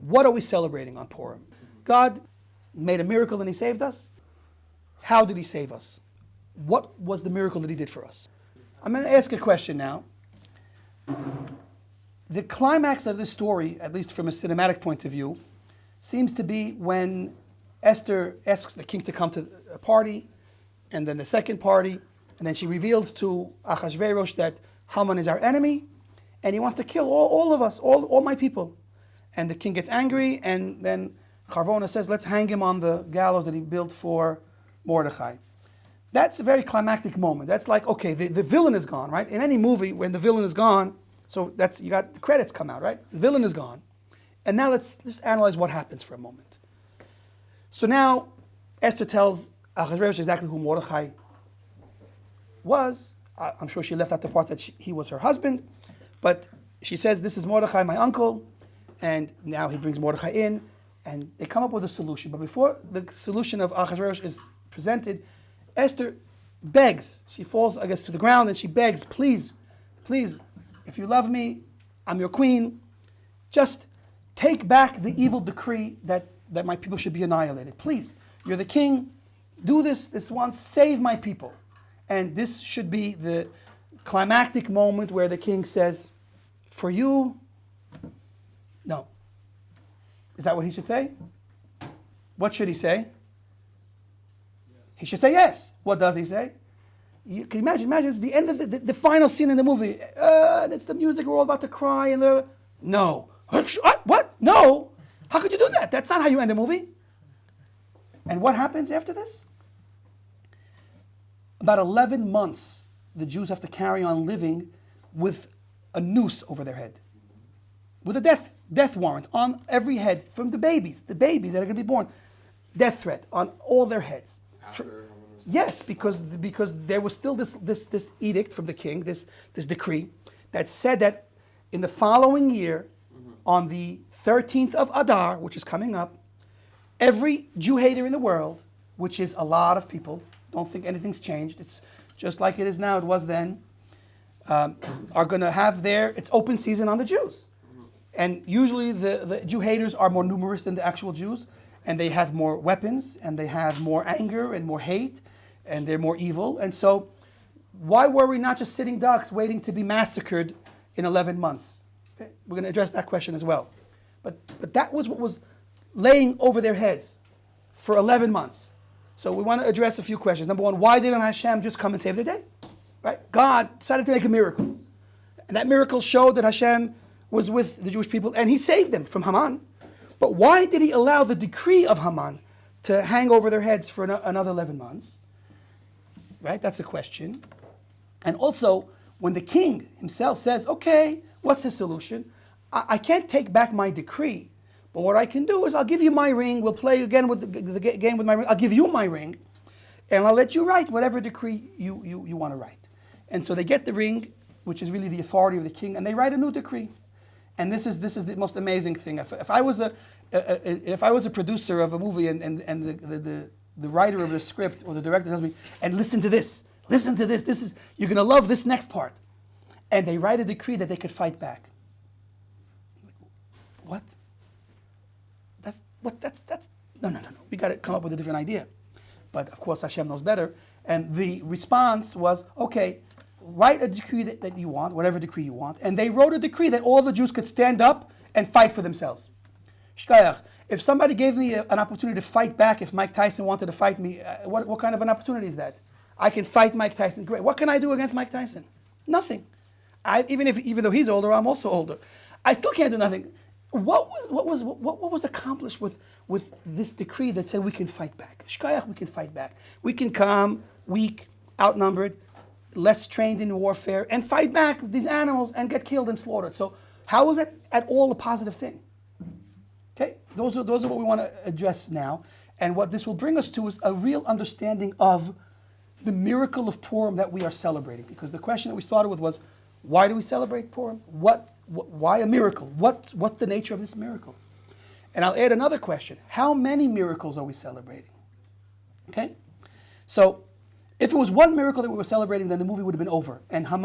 What are we celebrating on Purim? God made a miracle and he saved us. How did he save us? What was the miracle that he did for us? I'm going to ask a question now. The climax of this story, at least from a cinematic point of view, seems to be when Esther asks the king to come to a party, and then the second party, and then she reveals to Achashverosh that Haman is our enemy, and he wants to kill all of us, all my people. And the king gets angry, and then Charvona says, let's hang him on the gallows that he built for Mordechai. That's a very climactic moment. That's like, okay, the villain is gone, right? In any movie, when the villain is gone, so that's, you got the credits come out, right? The villain is gone. And now let's just analyze what happens for a moment. So now Esther tells Achashverosh exactly who Mordechai was. I'm sure she left out the part that he was her husband, but she says, this is Mordechai, my uncle, and now he brings Mordechai in, and they come up with a solution. But before the solution of Achashverosh is presented, Esther begs. She falls, I guess, to the ground, and she begs, please, please, if you love me, I'm your queen, just take back the evil decree that my people should be annihilated. Please, you're the king, do this once, save my people. And this should be the climactic moment where the king says, for you, no. Is that what he should say? What should he say? He should say yes. What does he say? You can imagine it's the end of the final scene in the movie. And it's the music, we're all about to cry. And no. What? No? How could you do that? That's not how you end a movie. And what happens after this? About 11 months, the Jews have to carry on living with a noose over their head. With a death warrant on every head from the babies that are going to be born. Death threat on all their heads. Yes, because there was still this edict from the king, this decree, that said that in the following year, on the 13th of Adar, which is coming up, every Jew hater in the world, which is a lot of people, don't think anything's changed, it's just like it is now, it was then, are going to have it's open season on the Jews. And usually the Jew haters are more numerous than the actual Jews, and they have more weapons, and they have more anger and more hate, and they're more evil. And so why were we not just sitting ducks waiting to be massacred in 11 months? Okay? We're going to address that question as well. But that was what was laying over their heads for 11 months. So we want to address a few questions. Number one, why didn't Hashem just come and save the day? Right? God decided to make a miracle. And that miracle showed that Hashem was with the Jewish people, and he saved them from Haman. But why did he allow the decree of Haman to hang over their heads for another 11 months? Right? That's a question. And also, when the king himself says, okay, what's his solution? I can't take back my decree, but what I can do is I'll give you my ring, we'll play again with the game with my ring, I'll give you my ring, and I'll let you write whatever decree you want to write. And so they get the ring, which is really the authority of the king, and they write a new decree. And this is the most amazing thing. If I was a producer of a movie and the writer of the script or the director tells me, and listen to this, you're going to love this next part. And they write a decree that they could fight back. What? That's no. We got to come up with a different idea. But of course Hashem knows better. And the response was, okay, write a decree that you want, whatever decree you want. And they wrote a decree that all the Jews could stand up and fight for themselves. Shkayach, if somebody gave me an opportunity to fight back, if Mike Tyson wanted to fight me, what kind of an opportunity is that? I can fight Mike Tyson. Great. What can I do against Mike Tyson? Nothing. Even though he's older, I'm also older. I still can't do nothing. What was accomplished with this decree that said we can fight back? Shkayach, we can fight back. We can come weak, outnumbered, less trained in warfare, and fight back these animals and get killed and slaughtered. So how is that at all a positive thing? Okay, those are what we want to address now. And what this will bring us to is a real understanding of the miracle of Purim that we are celebrating. Because the question that we started with was, why do we celebrate Purim? Why a miracle? What's the nature of this miracle? And I'll add another question. How many miracles are we celebrating? Okay? So, if it was one miracle that we were celebrating, then the movie would have been over. And and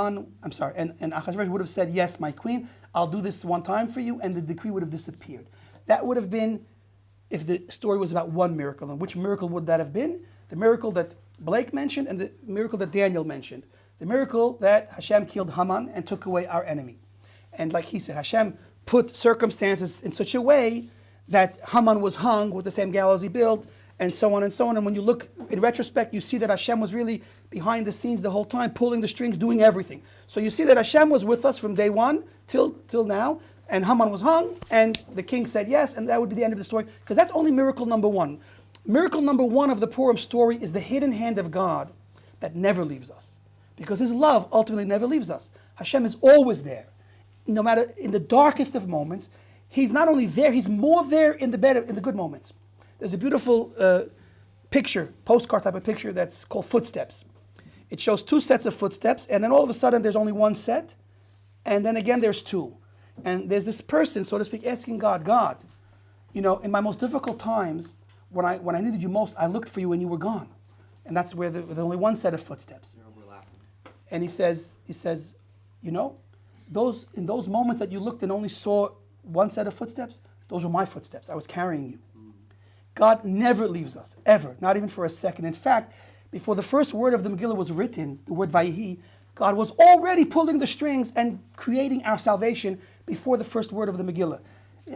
Achashverosh would have said, yes, my queen, I'll do this one time for you, and the decree would have disappeared. That would have been if the story was about one miracle. And which miracle would that have been? The miracle that Blake mentioned and the miracle that Daniel mentioned. The miracle that Hashem killed Haman and took away our enemy. And like he said, Hashem put circumstances in such a way that Haman was hung with the same gallows he built, and so on and so on. And when you look in retrospect, you see that Hashem was really behind the scenes the whole time, pulling the strings, doing everything. So you see that Hashem was with us from day one till now, and Haman was hung, and the king said yes, and that would be the end of the story, because that's only miracle number one. Miracle number one of the Purim story is the hidden hand of God that never leaves us, because His love ultimately never leaves us. Hashem is always there, no matter in the darkest of moments. He's not only there, He's more there in the good moments. There's a beautiful postcard type of picture that's called Footsteps. It shows two sets of footsteps, and then all of a sudden there's only one set, and then again there's two. And there's this person, so to speak, asking God, in my most difficult times, when I needed you most, I looked for you and you were gone. And that's where there's only one set of footsteps. They're overlapping. And he says, in those moments that you looked and only saw one set of footsteps, those were my footsteps. I was carrying you. God never leaves us, ever, not even for a second. In fact, before the first word of the Megillah was written, the word Vayihi, God was already pulling the strings and creating our salvation before the first word of the Megillah.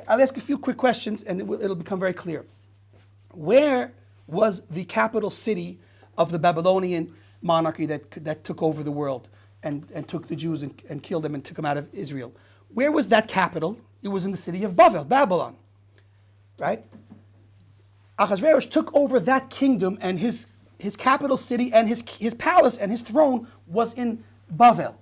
I'll ask a few quick questions and it'll become very clear. Where was the capital city of the Babylonian monarchy that took over the world and took the Jews and killed them and took them out of Israel? Where was that capital? It was in the city of Babylon, right? Ahasuerus took over that kingdom, and his capital city and his palace and his throne was in Bavel.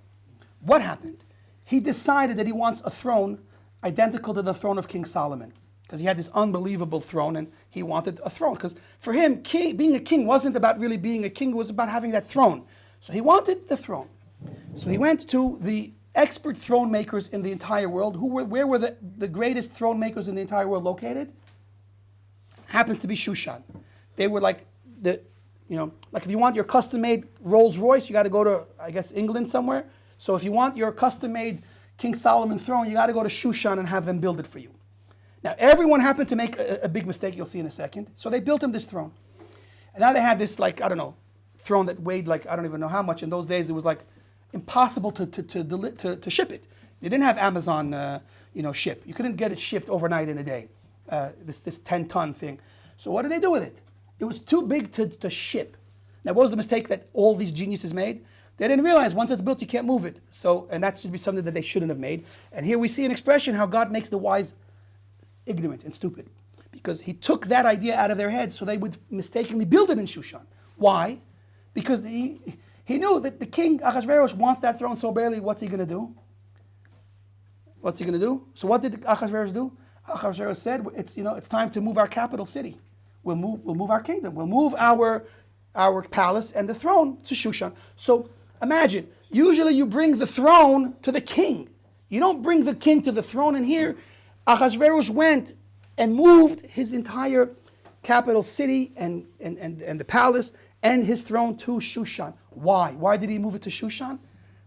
What happened? He decided that he wants a throne identical to the throne of King Solomon, because he had this unbelievable throne and he wanted a throne. Because for him, being a king wasn't about really being a king, it was about having that throne. So he wanted the throne. So he went to the expert throne makers in the entire world. Where were the greatest throne makers in the entire world located? Happens to be Shushan. They were like if you want your custom-made Rolls Royce, you got to go to, I guess, England somewhere. So if you want your custom-made King Solomon throne, you got to go to Shushan and have them build it for you. Now, everyone happened to make a big mistake, you'll see in a second. So they built him this throne. And now they had this, throne that weighed I don't even know how much. In those days, it was impossible to ship it. They didn't have Amazon, ship. You couldn't get it shipped overnight in a day. This 10-ton thing. So what did they do with it? It was too big to ship. Now, what was the mistake that all these geniuses made? They didn't realize once it's built, you can't move it. And that should be something that they shouldn't have made. And here we see an expression how God makes the wise ignorant and stupid, because He took that idea out of their heads so they would mistakenly build it in Shushan. Why? Because he knew that the king Ahasuerus wants that throne so badly. What's he going to do? So what did Ahasuerus do? Ahasuerus said, it's time to move our capital city. We'll move our kingdom. We'll move our palace and the throne to Shushan. So imagine, usually you bring the throne to the king. You don't bring the king to the throne. And here, Ahasuerus went and moved his entire capital city and the palace and his throne to Shushan. Why? Why did he move it to Shushan?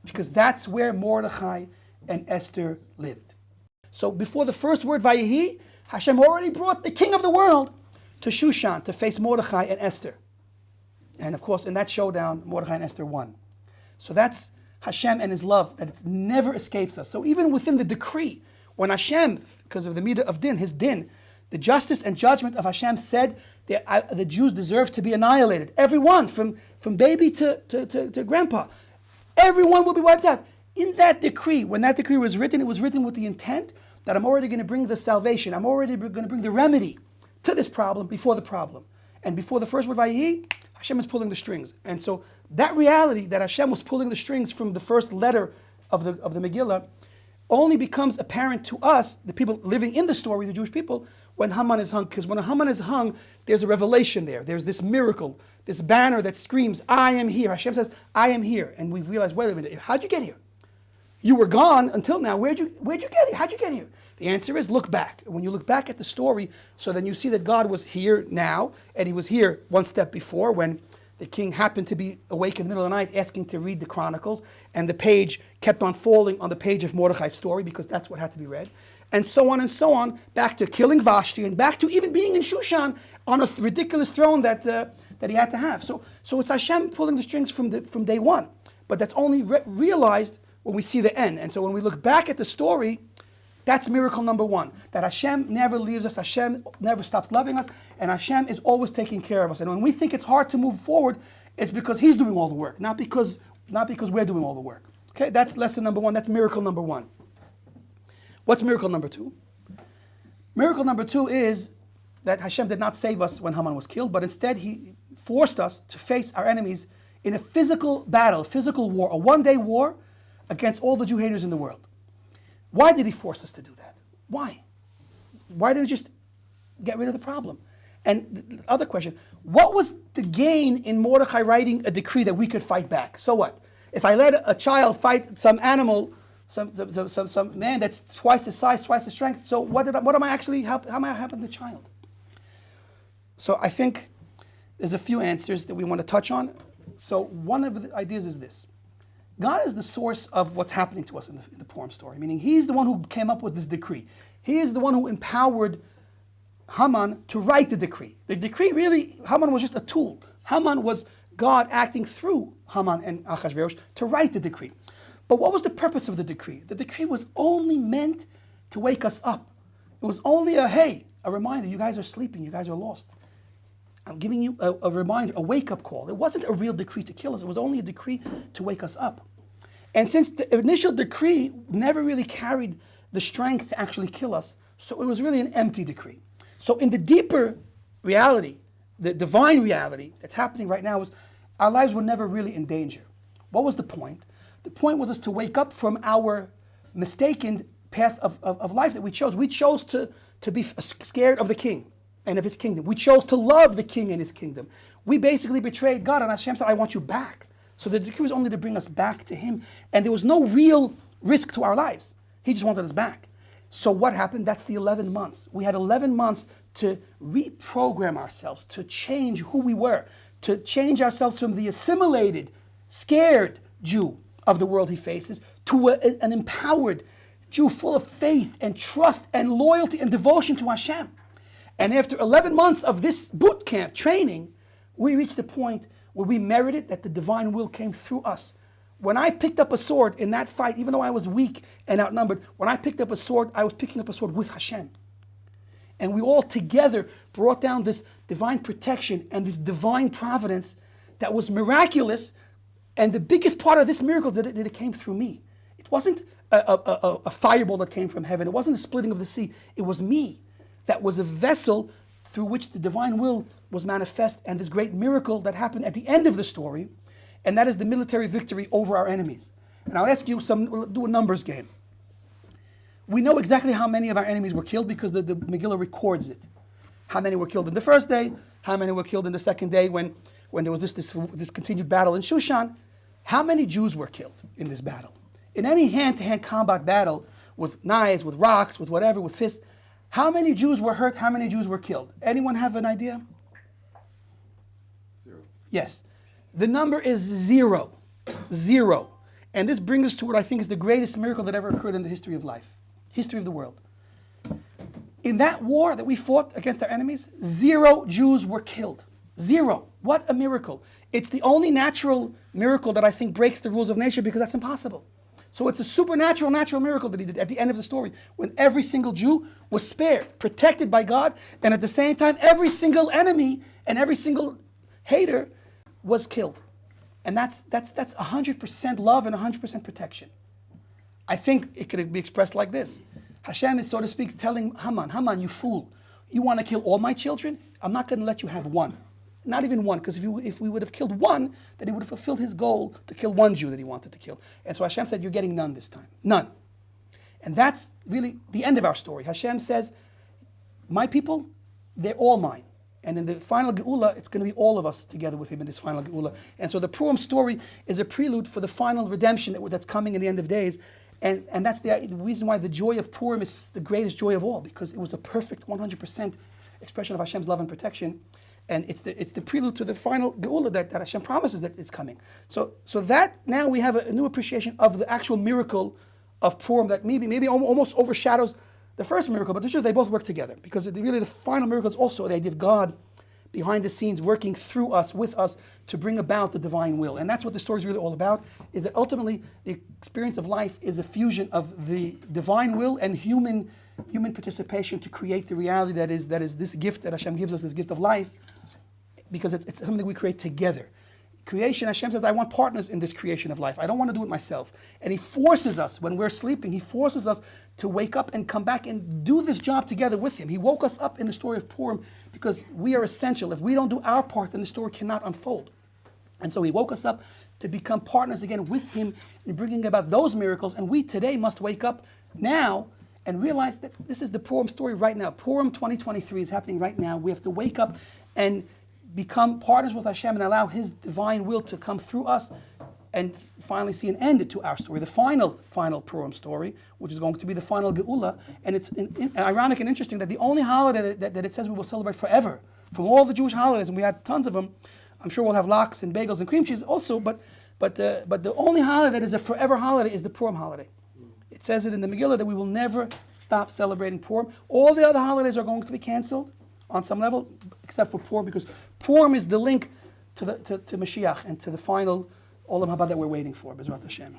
Because that's where Mordechai and Esther lived. So before the first word, Vayihi, Hashem already brought the king of the world to Shushan to face Mordechai and Esther. And of course, in that showdown, Mordechai and Esther won. So that's Hashem and His love, that it never escapes us. So even within the decree, when Hashem, because of the midah of din, His din, the justice and judgment of Hashem said that the Jews deserve to be annihilated. Everyone, from baby to grandpa. Everyone will be wiped out. In that decree, when that decree was written, it was written with the intent that I'm already going to bring the salvation. I'm already going to bring the remedy to this problem before the problem. And before the first word, Vayihi, Hashem is pulling the strings. And so that reality that Hashem was pulling the strings from the first letter of the Megillah only becomes apparent to us, the people living in the story, the Jewish people, when Haman is hung. Because when Haman is hung, there's a revelation there. There's this miracle, this banner that screams, I am here. Hashem says, I am here. And we realize, wait a minute, how'd you get here? You were gone until now. Where'd you get here? How'd you get here? The answer is look back. When you look back at the story, so then you see that God was here now, and He was here one step before when the king happened to be awake in the middle of the night asking to read the Chronicles, and the page kept on falling on the page of Mordechai's story because that's what had to be read. and so on, back to killing Vashti, and back to even being in Shushan on a ridiculous throne that he had to have. So it's Hashem pulling the strings from day one. But that's only realized when we see the end. And so when we look back at the story, that's miracle number one. That Hashem never leaves us, Hashem never stops loving us, and Hashem is always taking care of us. And when we think it's hard to move forward, it's because He's doing all the work, not because we're doing all the work. Okay, that's lesson number one. That's miracle number one. What's miracle number two? Miracle number two is that Hashem did not save us when Haman was killed, but instead He forced us to face our enemies in a physical battle, a physical war, a one-day war against all the Jew haters in the world. Why did He force us to do that? Why? Why didn't He just get rid of the problem? And the other question, what was the gain in Mordechai writing a decree that we could fight back? So what? If I let a child fight some animal, some man that's twice the size, twice the strength, so how am I helping the child? So I think there's a few answers that we want to touch on. So one of the ideas is this. God is the source of what's happening to us in the Purim story, meaning He's the one who came up with this decree. He is the one who empowered Haman to write the decree. The decree really, Haman was just a tool. Haman was God acting through Haman and Achashverosh to write the decree. But what was the purpose of the decree? The decree was only meant to wake us up. It was only a reminder, you guys are sleeping, you guys are lost. I'm giving you a reminder, a wake-up call. It wasn't a real decree to kill us. It was only a decree to wake us up. And since the initial decree never really carried the strength to actually kill us, so it was really an empty decree. So in the deeper reality, the divine reality that's happening right now is our lives were never really in danger. What was the point? The point was us to wake up from our mistaken path of life that we chose. We chose to be scared of the king and of his kingdom. We chose to love the king and his kingdom. We basically betrayed God, and Hashem said, I want you back. So the decree was only to bring us back to Him, and there was no real risk to our lives. He just wanted us back. So what happened? That's the 11 months. We had 11 months to reprogram ourselves, to change who we were, to change ourselves from the assimilated, scared Jew of the world he faces to an empowered Jew full of faith and trust and loyalty and devotion to Hashem. And after 11 months of this boot camp training, we reached the point where we merited that the divine will came through us. When I picked up a sword in that fight, even though I was weak and outnumbered, when I picked up a sword, I was picking up a sword with Hashem. And we all together brought down this divine protection and this divine providence that was miraculous. And the biggest part of this miracle that it came through me. It wasn't a fireball that came from heaven. It wasn't the splitting of the sea. It was me. That was a vessel through which the divine will was manifest, and this great miracle that happened at the end of the story, and that is the military victory over our enemies. And I'll ask you we'll do a numbers game. We know exactly how many of our enemies were killed because the Megillah records it. How many were killed in the first day, how many were killed in the second day when there was this continued battle in Shushan. How many Jews were killed in this battle? In any hand-to-hand combat battle with knives, with rocks, with whatever, with fists, how many Jews were hurt? How many Jews were killed? Anyone have an idea? 0. Yes. The number is 0. 0. And this brings us to what I think is the greatest miracle that ever occurred in the history of life, history of the world. In that war that we fought against our enemies, 0 Jews were killed. 0. What a miracle. It's the only natural miracle that I think breaks the rules of nature because that's impossible. So it's a supernatural, natural miracle that He did at the end of the story when every single Jew was spared, protected by God, and at the same time, every single enemy and every single hater was killed. And that's 100% love and 100% protection. I think it could be expressed like this. Hashem is, so to speak, telling Haman, you fool, you want to kill all my children? I'm not going to let you have one. Not even one, because if we would have killed one, then He would have fulfilled His goal to kill one Jew that He wanted to kill. And so Hashem said, you're getting none this time. None. And that's really the end of our story. Hashem says, my people, they're all mine. And in the final Geula, it's going to be all of us together with Him in this final Geula. And so the Purim story is a prelude for the final redemption that's coming in the end of days. And that's the reason why the joy of Purim is the greatest joy of all, because it was a perfect 100% expression of Hashem's love and protection. And it's the prelude to the final Geula that Hashem promises that it's coming. So that now we have a new appreciation of the actual miracle of Purim that maybe almost overshadows the first miracle, but they both work together, because really the final miracle is also the idea of God behind the scenes working through us, with us, to bring about the divine will. And that's what the story is really all about, is that ultimately the experience of life is a fusion of the divine will and human participation to create the reality that is this gift that Hashem gives us, this gift of life, because it's something we create together. Creation, Hashem says, I want partners in this creation of life. I don't want to do it myself. And He forces us, when we're sleeping, He forces us to wake up and come back and do this job together with Him. He woke us up in the story of Purim because we are essential. If we don't do our part, then the story cannot unfold. And so He woke us up to become partners again with Him in bringing about those miracles. And we today must wake up now and realize that this is the Purim story right now. Purim 2023 is happening right now. We have to wake up and become partners with Hashem and allow His divine will to come through us and finally see an end to our story, the final Purim story, which is going to be the final Geula. And it's ironic and interesting that the only holiday that it says we will celebrate forever, from all the Jewish holidays, and we had tons of them. I'm sure we'll have lox and bagels and cream cheese also, but the only holiday that is a forever holiday is the Purim holiday. It says it in the Megillah that we will never stop celebrating Purim. All the other holidays are going to be canceled on some level, except for Purim, because Purim is the link to Mashiach and to the final Olam Haba that we're waiting for, B'ezrat Hashem.